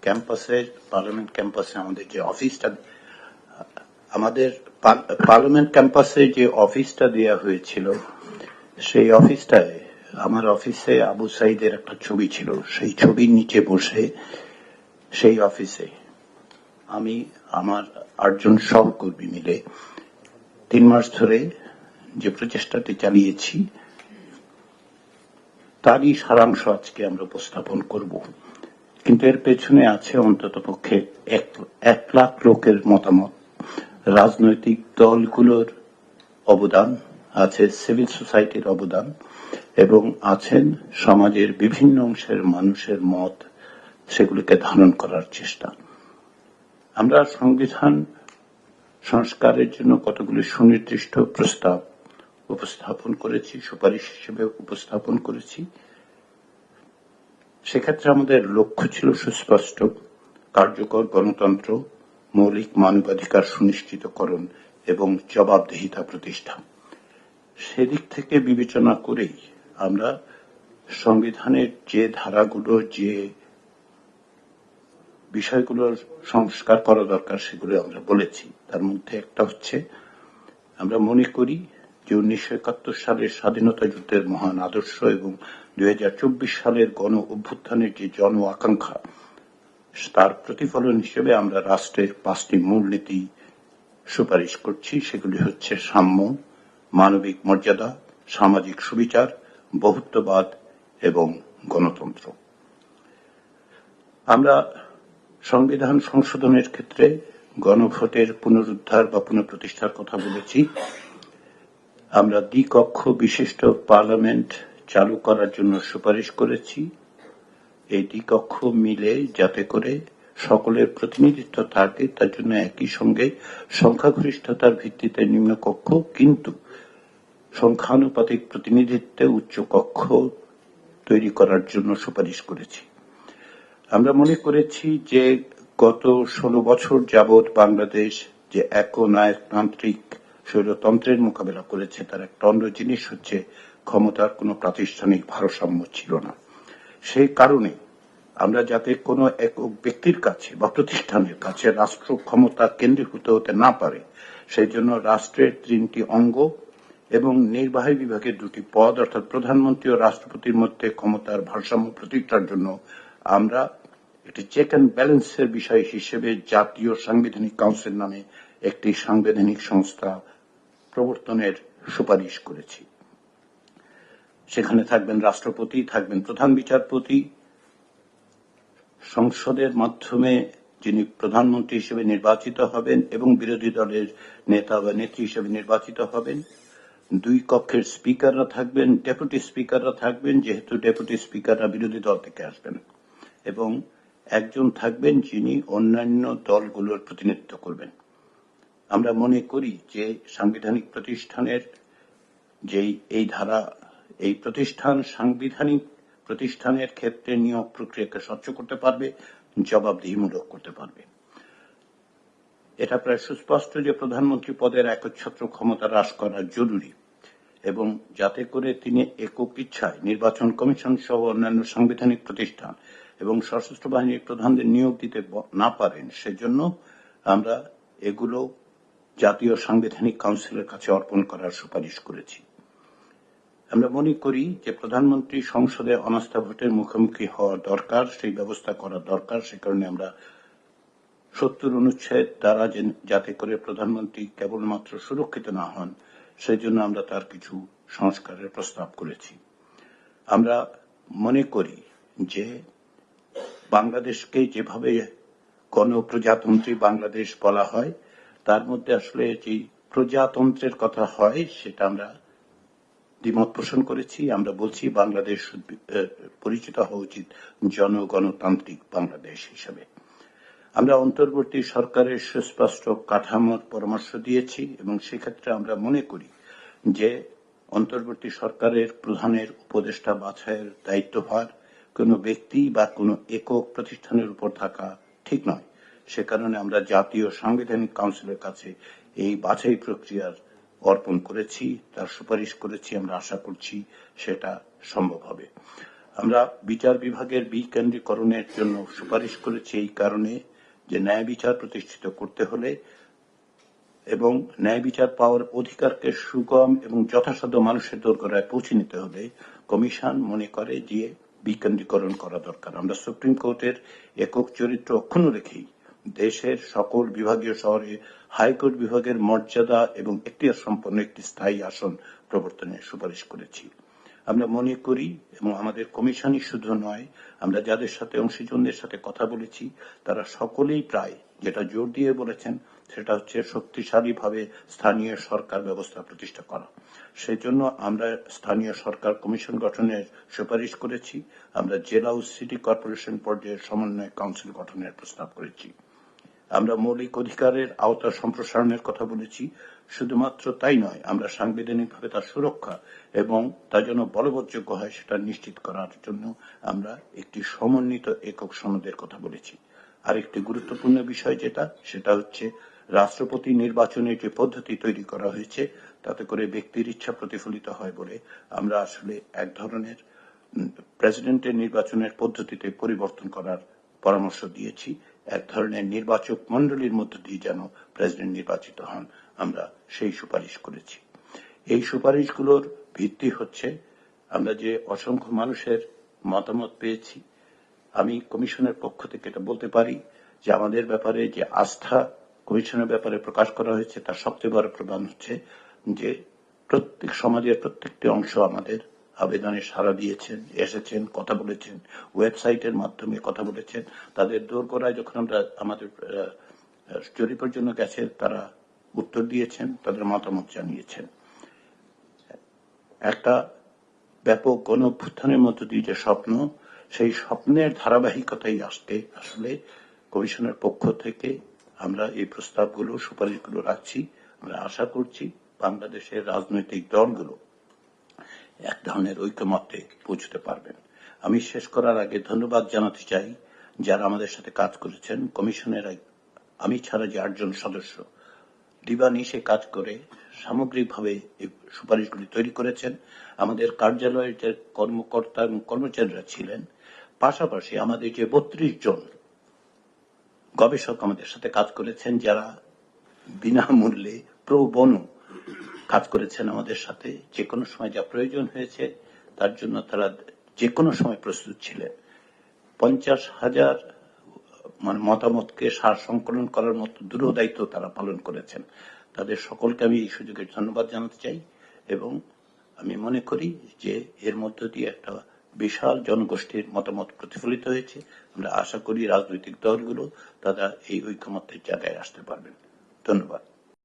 ক্যাম্পাসে, পার্লামেন্ট ক্যাম্পাসে আমাদের যে অফিসটা, আমাদের পার্লামেন্ট ক্যাম্পাসে যে অফিসটা দেওয়া হয়েছিল, সেই অফিসটায় আমার অফিসে আবু সাইদের একটা ছবি ছিল। সেই ছবির নিচে বসে সেই অফিসে আমি আমার 8 জন সহকর্মী মিলে 3 মাস ধরে যে প্রচেষ্টাটি চালিয়েছি তারই সারাংশ আজকে আমরা উপস্থাপন করব। কিন্তু এর পেছনে আছে অন্ততপক্ষে 1 লাখ লোকের মতামত, রাজনৈতিক দলগুলোর অবদান, আছে সিভিল সোসাইটির অবদান, এবং আছেন সমাজের বিভিন্ন অংশের মানুষের মত, সেগুলিকে ধারণ করার চেষ্টা। আমরা সংবিধান সংস্কারের জন্য কতগুলি সুনির্দিষ্ট প্রস্তাব উপস্থাপন করেছি, সুপারিশ হিসেবে উপস্থাপন করেছি। সেক্ষেত্রে আমাদের লক্ষ্য ছিল সুস্পষ্ট: কার্যকর গণতন্ত্র, মৌলিক মানবাধিকার সুনিশ্চিতকরণ এবং জবাবদিহিতা প্রতিষ্ঠা। সেদিক থেকে বিবেচনা করেই আমরা সংবিধানের যে ধারাগুলো, যে বিষয়গুলোর সংস্কার করা দরকার, সেগুলো আমরা বলেছি। তার মধ্যে একটা হচ্ছে, আমরা মনে করি যে 1971 সালের স্বাধীনতা যুদ্ধের মহান আদর্শ এবং 2024 সালের গণ অভ্যুত্থানের যে জন আকাঙ্ক্ষা, তার প্রতিফলন হিসেবে আমরা রাষ্ট্রের 5টি মূলনীতি সুপারিশ করছি। সেগুলি হচ্ছে সাম্য, মানবিক মর্যাদা, সামাজিক সুবিচার, বহুত্ববাদ এবং গণতন্ত্র। আমরা সংবিধান সংশোধনের ক্ষেত্রে গণভোটের পুনরুদ্ধার বা পুনঃপ্রতিষ্ঠার কথা বলেছি। আমরা দ্বিকক্ষ বিশিষ্ট পার্লামেন্ট চালু করার জন্য সুপারিশ করেছি। এই দ্বিকক্ষ মিলে যাতে করে সকলের প্রতিনিধিত্ব থাকে, তার জন্য একই সঙ্গে সংখ্যাগরিষ্ঠতার ভিত্তিতে নিম্নকক্ষ কিন্তু সংখ্যানুপাতিক প্রতিনিধিত্বে উচ্চকক্ষ তৈরি করার জন্য সুপারিশ করেছি। আমরা মনে করেছি যে গত 16 বছর যাবৎ বাংলাদেশ যে একনায়কতান্ত্রিক স্বৈরতন্ত্রের মোকাবেলা করেছে, তার একটা অন্য জিনিস হচ্ছে ক্ষমতার কোনো প্রাতিষ্ঠানিক ভারসাম্য ছিল না। সেই কারণে আমরা যাতে কোনো একক ব্যক্তির কাছে বা প্রতিষ্ঠানের কাছে রাষ্ট্র ক্ষমতা কেন্দ্রীভূত হতে না পারে, সেই জন্য রাষ্ট্রের 3টি অঙ্গ এবং নির্বাহী বিভাগের 2টি পদ, অর্থাৎ প্রধানমন্ত্রী ও রাষ্ট্রপতির মধ্যে ক্ষমতার ভারসাম্য প্রতিষ্ঠার জন্য আমরা একটি চেক অ্যান্ড ব্যালেন্সের বিষয় হিসেবে জাতীয় সাংবিধানিক কাউন্সিল নামে একটি সাংবিধানিক সংস্থা প্রবর্তনের সুপারিশ করেছি। সেখানে থাকবেন রাষ্ট্রপতি, থাকবেন প্রধান বিচারপতি, সংসদের মাধ্যমে যিনি প্রধানমন্ত্রী হিসেবে নির্বাচিত হবেন এবং বিরোধী দলের নেতা বা নেত্রী হিসেবে নির্বাচিত হবেন। 2 কক্ষের স্পিকাররা থাকবেন, ডেপুটি স্পিকাররা থাকবেন, যেহেতু ডেপুটি স্পিকাররা বিরোধী দল থেকে আসবেন, এবং একজন থাকবেন যিনি অন্যান্য দলগুলোর প্রতিনিধিত্ব করবেন। আমরা মনে করি যে সাংবিধানিক প্রতিষ্ঠানের যেই এই ধারা, এই প্রতিষ্ঠান সাংবিধানিক প্রতিষ্ঠানের ক্ষেত্রে নিয়োগ প্রক্রিয়াকে স্বচ্ছ করতে পারবে, জবাবদিহিমূলক করতে পারবে। এটা প্রায় সুস্পষ্ট যে প্রধানমন্ত্রী পদের একচ্ছত্র ক্ষমতা হ্রাস করা জরুরি, এবং যাতে করে তিনি একক ইচ্ছায় নির্বাচন কমিশন সহ অন্যান্য সাংবিধানিক প্রতিষ্ঠান এবং সশস্ত্র বাহিনীর প্রধানদের নিয়োগ দিতে না পারেন, সেজন্য আমরা এগুলো জাতীয় সাংবিধানিক কাউন্সিলের কাছে অর্পণ করার সুপারিশ করেছি। আমরা মনে করি যে প্রধানমন্ত্রী সংসদে অনাস্থা ভোটের মুখোমুখি হওয়া দরকার, সেই ব্যবস্থা করা দরকার। সে কারণে আমরা 70 অনুচ্ছেদ দ্বারা যাতে করে প্রধানমন্ত্রী কেবলমাত্র সুরক্ষিত না হন, সেই জন্য আমরা তার কিছু সংস্কারের প্রস্তাব করেছি। আমরা মনে করি যে বাংলাদেশকে যেভাবে গণপ্রজাতন্ত্রী বাংলাদেশ বলা হয়, তার মধ্যে আসলে যে প্রজাতন্ত্রের কথা হয় সেটা আমরা দ্বিমত পোষণ করেছি। আমরা বলছি বাংলাদেশ পরিচিত হওয়া উচিত জনগণতান্ত্রিক বাংলাদেশ হিসেবে। আমরা অন্তর্বর্তী সরকারের সুস্পষ্ট কাঠামোর পরামর্শ দিয়েছি, এবং সেক্ষেত্রে আমরা মনে করি যে অন্তর্বর্তী সরকারের প্রধানের উপদেষ্টা বাছাইয়ের দায়িত্বভার কোনো ব্যক্তি বা কোনো একক প্রতিষ্ঠানের উপর থাকা ঠিক নয়। সে কারণে আমরা জাতীয় সাংবিধানিক কাউন্সিলের কাছে এই বাছাই প্রক্রিয়ার অর্পণ করেছি, তার সুপারিশ করেছি। আমরা আশা করছি সেটা সম্ভব হবে। আমরা বিচার বিভাগের বিকেন্দ্রীকরণের জন্য সুপারিশ করেছি এই কারণে যে ন্যায় বিচার প্রতিষ্ঠিত করতে হলে এবং ন্যায় বিচার পাওয়ার অধিকারকে সুগম এবং যথাসাধ্য মানুষের দোরগোড়ায় পৌঁছে নিতে হলে কমিশন মনে করে যে বিকেন্দ্রীকরণ করা দরকার। আমরা সুপ্রিম কোর্টের একক চরিত্র অক্ষুণ্ণ রেখেই দেশের সকল বিভাগীয় শহরে হাইকোর্ট বিভাগের মর্যাদা এবং এখতিয়ার সম্পন্ন একটি স্থায়ী আসন প্রবর্তনের সুপারিশ করেছি। আমরা মনে করি এবং আমাদের কমিশনই শুধু নয়, আমরা যাদের সাথে অংশীজনদের সাথে কথা বলেছি তারা সকলেই প্রায় যেটা জোর দিয়ে বলেছেন সেটা হচ্ছে শক্তিশালীভাবে স্থানীয় সরকার ব্যবস্থা প্রতিষ্ঠা করা। সেই জন্য আমরা স্থানীয় সরকার কমিশন গঠনের সুপারিশ করেছি। আমরা জেলা ও সিটি কর্পোরেশন পর্যায়ের সমন্বয় কাউন্সিল গঠনের প্রস্তাব করেছি। আমরা মৌলিক অধিকারের আওতা সম্প্রসারণের কথা বলেছি। শুধুমাত্র তাই নয়, আমরা সাংবিধানিকভাবে তার সুরক্ষা এবং তা যেন বলবৎযোগ্য হয় সেটা নিশ্চিত করার জন্য আমরা একটি সমন্বিত একক সনদের কথা বলেছি। আরেকটি গুরুত্বপূর্ণ বিষয় সেটা হচ্ছে রাষ্ট্রপতি নির্বাচনের যে পদ্ধতি তৈরি করা হয়েছে তাতে করে ব্যক্তির ইচ্ছা প্রতিফলিত হয় বলে আমরা আসলে এক ধরনের প্রেসিডেন্টের নির্বাচনের পদ্ধতিতে পরিবর্তন করার পরামর্শ দিয়েছি। এক ধরনের নির্বাচক মণ্ডলীর মধ্য দিয়ে যেন প্রেসিডেন্ট নির্বাচিত হন, আমরা সেই সুপারিশ করেছি। এই সুপারিশগুলোর ভিত্তি হচ্ছে আমরা যে অসংখ্য মানুষের মতামত পেয়েছি। আমি কমিশনের পক্ষ থেকে এটা বলতে পারি যে আমাদের ব্যাপারে যে আস্থা কমিশনের ব্যাপারে প্রকাশ করা হয়েছে তার সবচেয়ে বড় প্রমাণ হচ্ছে যে প্রত্যেক সমাজের প্রত্যেকটি অংশ আমাদের আবেদনে সাড়া দিয়েছেন, এসেছেন, কথা বলেছেন, ওয়েবসাইটের মাধ্যমে কথা বলেছেন। তাদের দোরগোড়ায় যখন আমরা আমাদের জরিপের জন্য গেছে তারা উত্তর দিয়েছেন, তাদের মতামত জানিয়েছেন। একটা ব্যাপক গণ অভ্যুত্থানের মধ্য দিয়ে যে স্বপ্ন, সেই স্বপ্নের ধারাবাহিকতাই আসলে কমিশনের পক্ষ থেকে আমরা এই প্রস্তাবগুলো সুপারিশগুলো রাখছি। আমরা আশা করছি বাংলাদেশের রাজনৈতিক দলগুলো এক ধরনের ঐকমত্যে পৌঁছতে পারবেন। আমি শেষ করার আগে ধন্যবাদ জানাতে চাই যারা আমাদের সাথে কাজ করেছেন। কমিশনের আমি ছাড়া যে 8 জন সদস্য দিবানিশে কাজ করে সামগ্রিকভাবে এই সুপারিশগুলি তৈরি করেছেন। আমাদের কার্যালয়ের যে কর্মকর্তা এবং কর্মচারীরা ছিলেন, পাশাপাশি আমাদের যে 32 জন গবেষক আমাদের সাথে কাজ করেছেন যারা বিনামূল্যে প্রো বনো কাজ করেছেন আমাদের সাথে। যে কোনো সময় যা প্রয়োজন হয়েছে তার জন্য তারা যে কোনো সময় প্রস্তুত ছিলেন। 50,000 মতামতকে সার সংকলন করার মতো দুরূহ দায়িত্ব তারা পালন করেছেন। তাদের সকলকে আমি এই সুযোগে ধন্যবাদ জানাতে চাই এবং আমি মনে করি যে এর মধ্য দিয়ে একটা বিশাল জনগোষ্ঠীর মতামত প্রতিফলিত হয়েছে। আমরা আশা করি রাজনৈতিক দলগুলো তারা এই ঐকমত্যের জায়গায় আসতে পারবেন। ধন্যবাদ।